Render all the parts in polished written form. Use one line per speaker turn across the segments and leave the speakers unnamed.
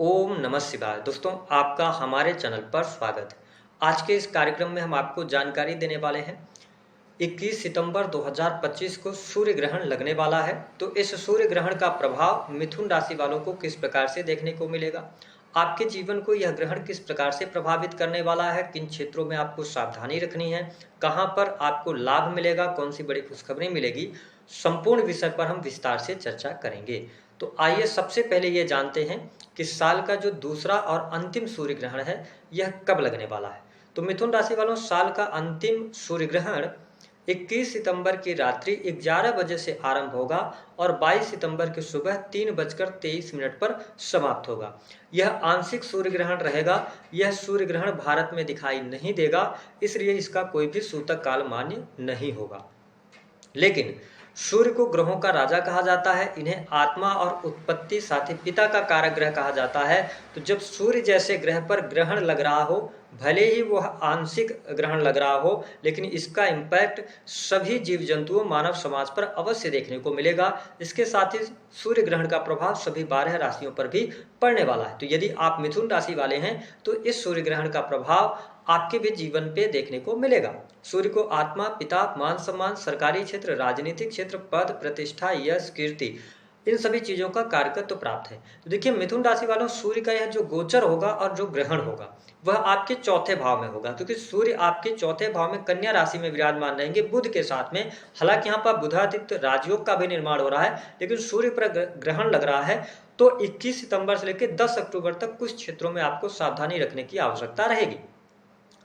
ओम नमः शिवाय। दोस्तों, आपका हमारे चैनल पर स्वागत है। आज के इस कार्यक्रम में हम आपको जानकारी देने वाले हैं। 21 सितंबर 2025 को सूर्य ग्रहण लगने वाला है। तो इस सूर्य ग्रहण का प्रभाव मिथुन राशि वालों को किस प्रकार से देखने को मिलेगा, आपके जीवन को यह ग्रहण किस प्रकार से प्रभावित करने वाला है, किन क्षेत्रों में आपको सावधानी रखनी है, कहां पर आपको लाभ मिलेगा, कौन सी बड़ी खुशखबरी मिलेगी, संपूर्ण विषय पर हम विस्तार से चर्चा करेंगे। तो आइए सबसे पहले ये जानते हैं कि साल का जो दूसरा और अंतिम सूर्य ग्रहण है यह कब लगने वाला है। तो मिथुन राशि वालों, साल का अंतिम सूर्य ग्रहण 21 सितंबर की रात्रि 11 बजे से आरंभ होगा और 22 सितंबर की सुबह 3:23 पर समाप्त होगा। यह आंशिक सूर्य ग्रहण रहेगा। यह सूर्य ग्रहण भारत में दिखाई नहीं देगा, इसलिए इसका कोई भी सूतक काल मान्य नहीं होगा। लेकिन सूर्य को ग्रहों का राजा कहा जाता है। इन्हें आत्मा और उत्पत्ति साथी पिता का कारक ग्रह कहा जाता है। तो जब सूर्य जैसे ग्रह पर ग्रहण लग रहा हो, भले ही वह आंशिक ग्रहण लग रहा हो, लेकिन इसका इम्पैक्ट सभी जीव जंतुओं मानव समाज पर अवश्य देखने को मिलेगा। इसके साथ ही सूर्य ग्रहण का प्रभाव सभी 12 राशियों पर भी पड़ने वाला है। तो यदि आप मिथुन राशि वाले हैं तो इस सूर्य ग्रहण का प्रभाव आपके भी जीवन पे देखने को मिलेगा। सूर्य को आत्मा, पिता, मान सम्मान, सरकारी क्षेत्र, राजनीतिक क्षेत्र, पद, प्रतिष्ठा, यश, कीर्ति, इन सभी चीजों का कारकत्व तो प्राप्त है। तो देखिए मिथुन राशि वालों, सूर्य का यह जो गोचर होगा और जो ग्रहण होगा वह आपके चौथे भाव में होगा, क्योंकि सूर्य आपके चौथे भाव में कन्या राशि में विराजमान रहेंगे बुध के साथ में। हालांकि यहाँ पर बुधादित्य राजयोग का भी निर्माण हो रहा है, लेकिन सूर्य पर ग्रहण लग रहा है। तो 21 सितंबर से लेकर 10 अक्टूबर तक कुछ क्षेत्रों में आपको सावधानी रखने की आवश्यकता रहेगी।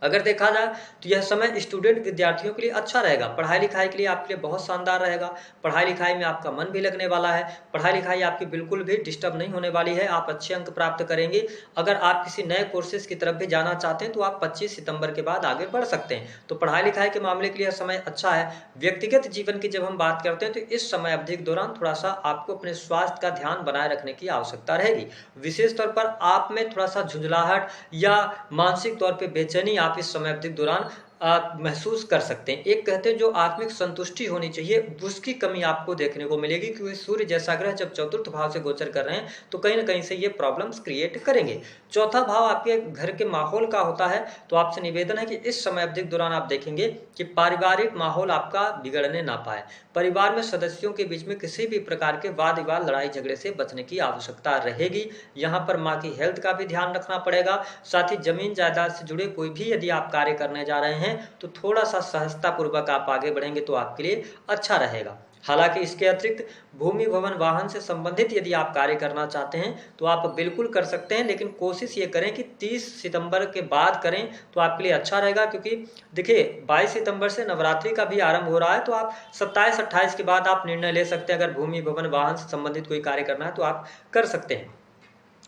अगर देखा जाए तो यह समय स्टूडेंट विद्यार्थियों के लिए अच्छा रहेगा। पढ़ाई लिखाई के लिए आपके लिए बहुत शानदार रहेगा। पढ़ाई लिखाई में आपका मन भी लगने वाला है। पढ़ाई लिखाई आपकी बिल्कुल भी डिस्टर्ब नहीं होने वाली है। आप अच्छे अंक प्राप्त करेंगे। अगर आप किसी नए कोर्सेज की तरफ भी जाना चाहते हैं तो आप 25 सितंबर के बाद आगे बढ़ सकते हैं। तो पढ़ाई लिखाई के मामले के लिए यह समय अच्छा है। व्यक्तिगत जीवन की जब हम बात करते हैं तो इस समय अवधि के दौरान थोड़ा सा आपको अपने स्वास्थ्य का ध्यान बनाए रखने की आवश्यकता रहेगी। विशेष तौर पर आप में थोड़ा सा झुंझलाहट या मानसिक तौर पर बेचैनी आप इस समय अवधि के दौरान महसूस कर सकते हैं। एक कहते हैं जो आत्मिक संतुष्टि होनी चाहिए उसकी कमी आपको देखने को मिलेगी, क्योंकि सूर्य जैसा ग्रह जब चतुर्थ भाव से गोचर कर रहे हैं तो कहीं ना कहीं से ये प्रॉब्लम्स क्रिएट करेंगे। चौथा भाव आपके घर के माहौल का होता है। तो आपसे निवेदन है कि इस समय अवधि के दौरान आप देखेंगे कि पारिवारिक माहौल आपका बिगड़ने ना पाए। परिवार में सदस्यों के बीच में किसी भी प्रकार के वाद विवाद, लड़ाई झगड़े से बचने की आवश्यकता रहेगी। यहाँ पर माँ की हेल्थ का भी ध्यान रखना पड़ेगा। साथ ही जमीन जायदाद से जुड़े कोई भी यदि आप कार्य करने जा रहे हैं तो थोड़ा सा सहजता पूर्वक आप आगे बढ़ेंगे तो आपके लिए अच्छा रहेगा। हालांकि इसके अतिरिक्त भूमि, भवन, वाहन से संबंधित यदि आप कार्य करना चाहते हैं तो आप बिल्कुल कर सकते हैं, लेकिन कोशिश ये करें कि 30 सितंबर के बाद करें तो आपके लिए अच्छा रहेगा। क्योंकि देखिए 22 सितंबर से नवरात्रि का भी आरंभ हो रहा है, तो आप 27-28 के बाद आप निर्णय ले सकते हैं। अगर भूमि, भवन, वाहन से संबंधित कोई कार्य करना है तो आप कर सकते हैं।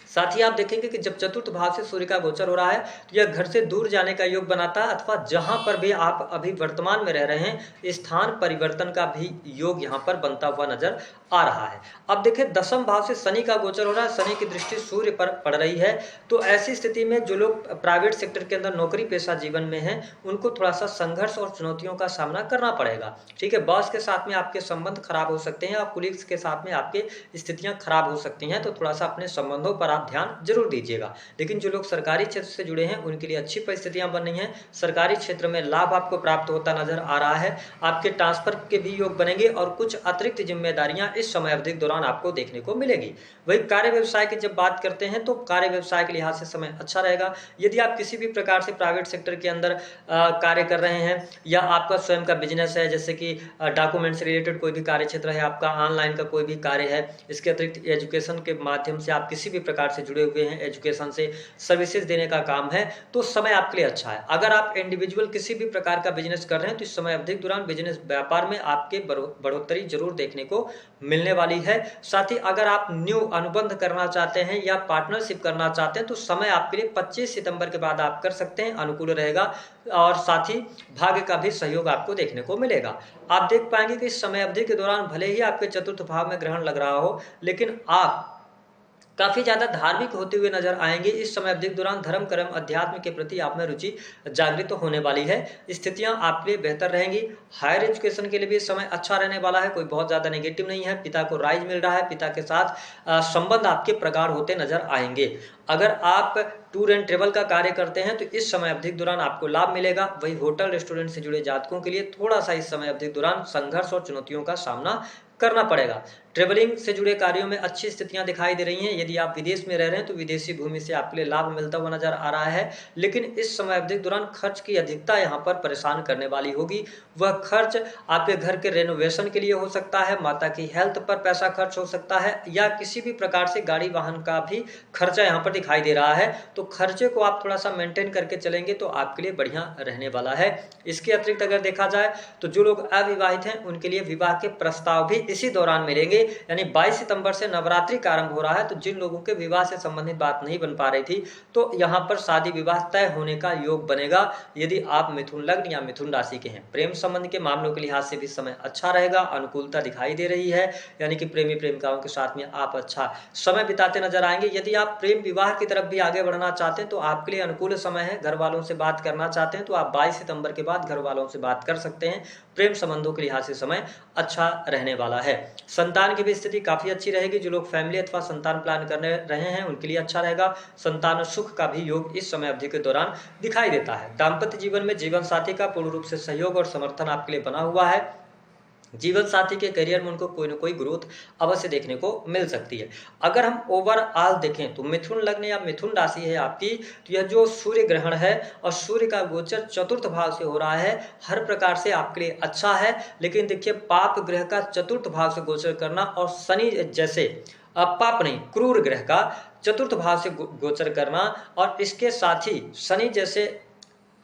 साथ ही आप देखेंगे कि जब चतुर्थ भाव से सूर्य का गोचर हो रहा है तो यह घर से दूर जाने का योग बनाता है, अथवा जहां पर भी आप अभी वर्तमान में रह रहे हैं स्थान परिवर्तन का भी योग यहां पर बनता हुआ नजर आ रहा है। अब देखिए दसम भाव से शनि का गोचर हो रहा है। शनि की दृष्टि सूर्य पर पड़ रही है। तो ऐसी स्थिति में जो लोग प्राइवेट सेक्टर के अंदर नौकरी पेशा जीवन में हैं उनको थोड़ा सा संघर्ष और चुनौतियों का सामना करना पड़ेगा। ठीक है, बॉस के साथ में आपके संबंध खराब हो सकते हैं और कुलीग्स के साथ में आपके स्थितियां खराब हो सकती हैं। तो थोड़ा सा अपने संबंधों पर आप ध्यान जरूर दीजिएगा। लेकिन जो लोग सरकारी क्षेत्र से जुड़े हैं उनके लिए अच्छी परिस्थितियां बन रही हैं। सरकारी क्षेत्र में लाभ आपको प्राप्त होता नजर आ रहा है। आपके ट्रांसफर के भी योग बनेंगे और कुछ अतिरिक्त जिम्मेदारियां इस समय अवधि के दौरान आपको देखने को मिलेगी। वही कार्य व्यवसाय की जब बात करते हैं तो कार्य व्यवसाय के लिहाज से समय अच्छा रहेगा। यदि आप किसी भी प्रकार से प्राइवेट सेक्टर के अंदर कार्य कर रहे हैं या आपका स्वयं का बिजनेस है, जैसे कि डॉक्यूमेंट से रिलेटेड कोई भी कार्य क्षेत्र है, आपका ऑनलाइन का कोई भी कार्य है, इसके अतिरिक्त एजुकेशन के माध्यम से आप किसी भी प्रकार से जुड़े हुए हैं, एजुकेशन से सर्विसेज देने का काम है, तो समय आपके लिए अच्छा है। अगर आप इंडिविजुअल किसी भी प्रकार का बिजनेस कर रहे हैं तो इस समय अवधि के दौरान बिजनेस व्यापार में आपके बढ़ोतरी जरूर देखने को मिलने वाली है। साथ ही अगर आप न्यू अनुबंध करना चाहते हैं या पार्टनरशिप करना चाहते हैं तो समय आपके लिए 25 सितंबर के बाद आप कर सकते हैं, अनुकूल रहेगा। और साथ ही भाग्य का भी सहयोग आपको देखने को मिलेगा। आप देख पाएंगे कि इस समय अवधि के दौरान भले ही आपके चतुर्थ भाव में ग्रहण लग रहा हो, लेकिन आप काफ़ी ज़्यादा धार्मिक होते हुए नजर आएंगे। इस समय अवधि के दौरान धर्म कर्म अध्यात्म के प्रति आप में रुचि जागृत तो होने वाली है। स्थितियां आपके लिए बेहतर रहेंगी। हायर एजुकेशन के लिए भी इस समय अच्छा रहने वाला है, कोई बहुत ज़्यादा नेगेटिव नहीं है। पिता को राइज मिल रहा है, पिता के साथ संबंध आपके प्रगाढ़ होते नजर आएंगे। अगर आप टूर एंड ट्रेवल का कार्य करते हैं तो इस समय अवधि के दौरान आपको लाभ मिलेगा। वही होटल रेस्टोरेंट से जुड़े जातकों के लिए थोड़ा सा इस समय अवधि के दौरान संघर्ष और चुनौतियों का सामना करना पड़ेगा। ट्रेवलिंग से जुड़े कार्यों में अच्छी स्थितियां दिखाई दे रही हैं। यदि आप विदेश में रह रहे हैं तो विदेशी भूमि से आपके लिए लाभ मिलता हुआ नजर आ रहा है। लेकिन इस समय अवधि के दौरान खर्च की अधिकता यहां पर परेशान करने वाली होगी। वह खर्च आपके घर के रेनोवेशन के लिए हो सकता है, माता की हेल्थ पर पैसा खर्च हो सकता है, या किसी भी प्रकार से गाड़ी वाहन का भी खर्चा यहाँ पर दिखाई दे रहा है। तो खर्चे को आप थोड़ा सा मेंटेन करके चलेंगे तो आपके लिए बढ़िया रहने वाला है। इसके अतिरिक्त अगर देखा जाए तो जो लोग अविवाहित हैं उनके लिए विवाह के प्रस्ताव भी इसी दौरान मिलेंगे। यानी 22 सितंबर से नवरात्रि का आरंभ हो रहा है, तो जिन लोगों के विवाह से संबंधित बात नहीं बन पा रही थी तो यहाँ पर शादी विवाह तय होने का योग बनेगा यदि आप मिथुन लग्न या मिथुन राशि के हैं। प्रेम संबंध के मामलों के लिहाज से भी समय अच्छा रहेगा, अनुकूलता दिखाई दे रही है। यानी कि प्रेमी प्रेमिकाओं के साथ में आप अच्छा समय बिताते नजर आएंगे। यदि आप प्रेम विवाह की तरफ भी आगे बढ़ना चाहते हैं तो आपके लिए अनुकूल समय है। घर वालों से बात करना चाहते हैं तो आप 22 सितंबर के बाद घर वालों से बात कर सकते हैं। प्रेम संबंधों के लिहाज से समय अच्छा रहने वाला है। संतान की भी स्थिति काफी अच्छी रहेगी। जो लोग फैमिली अथवा संतान प्लान करने रहे हैं उनके लिए अच्छा रहेगा। संतान सुख का भी योग इस समय अवधि के दौरान दिखाई देता है। दाम्पत्य जीवन में जीवन साथी का पूर्ण रूप से सहयोग और समर्थन आपके लिए बना हुआ है। जीवन साथी के करियर में उनको कोई ना कोई ग्रोथ अवश्य देखने को मिल सकती है। अगर हम ओवरऑल देखें तो मिथुन लग्न या मिथुन राशि है आपकी, तो यह जो सूर्य ग्रहण है और सूर्य का गोचर चतुर्थ भाव से हो रहा है, हर प्रकार से आपके लिए अच्छा है। लेकिन देखिए, पाप ग्रह का चतुर्थ भाव से गोचर करना और शनि जैसे पाप नहीं, क्रूर ग्रह का चतुर्थ भाव से गोचर करना और इसके साथ ही शनि जैसे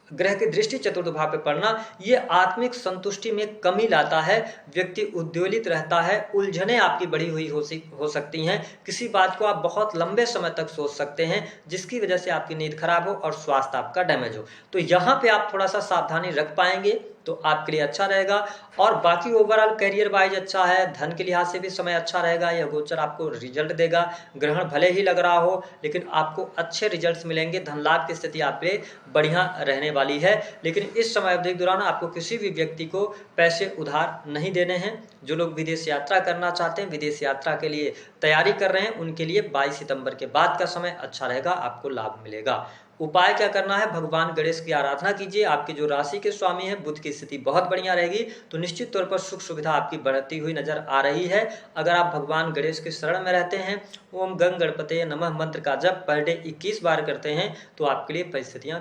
ग्रह की दृष्टि चतुर्थ भाव पे पड़ना, ये आत्मिक संतुष्टि में कमी लाता है। व्यक्ति उद्वेलित रहता है, उलझने आपकी बढ़ी हुई हो सकती हैं। किसी बात को आप बहुत लंबे समय तक सोच सकते हैं जिसकी वजह से आपकी नींद खराब हो और स्वास्थ्य आपका डैमेज हो। तो यहाँ पे आप थोड़ा सा सावधानी रख पाएंगे तो आपके लिए अच्छा रहेगा। और बाकी ओवरऑल करियर वाइज अच्छा है, धन के लिहाज से भी समय अच्छा रहेगा। यह गोचर आपको रिजल्ट देगा। ग्रहण भले ही लग रहा हो लेकिन आपको अच्छे रिजल्ट्स मिलेंगे। धन लाभ की स्थिति आप पे बढ़िया रहने वाली है। लेकिन इस समय अवधि के दौरान आपको किसी भी व्यक्ति को पैसे उधार नहीं देने हैं। जो लोग विदेश यात्रा करना चाहते हैं, विदेश यात्रा के लिए तैयारी कर रहे हैं, उनके लिए 22 सितंबर के बाद का समय अच्छा रहेगा, आपको लाभ मिलेगा। उपाय क्या करना है? भगवान गणेश की आराधना कीजिए। आपकी जो राशि के स्वामी है बुध की स्थिति बहुत बढ़िया रहेगी, तो निश्चित तौर पर सुख सुविधा आपकी बढ़ती हुई नजर आ रही है। अगर आप भगवान गणेश के शरण में रहते हैं, ओम गंग गणपते नमः मंत्र का जप पर डे 21 बार करते हैं तो आपके लिए परिस्थितियां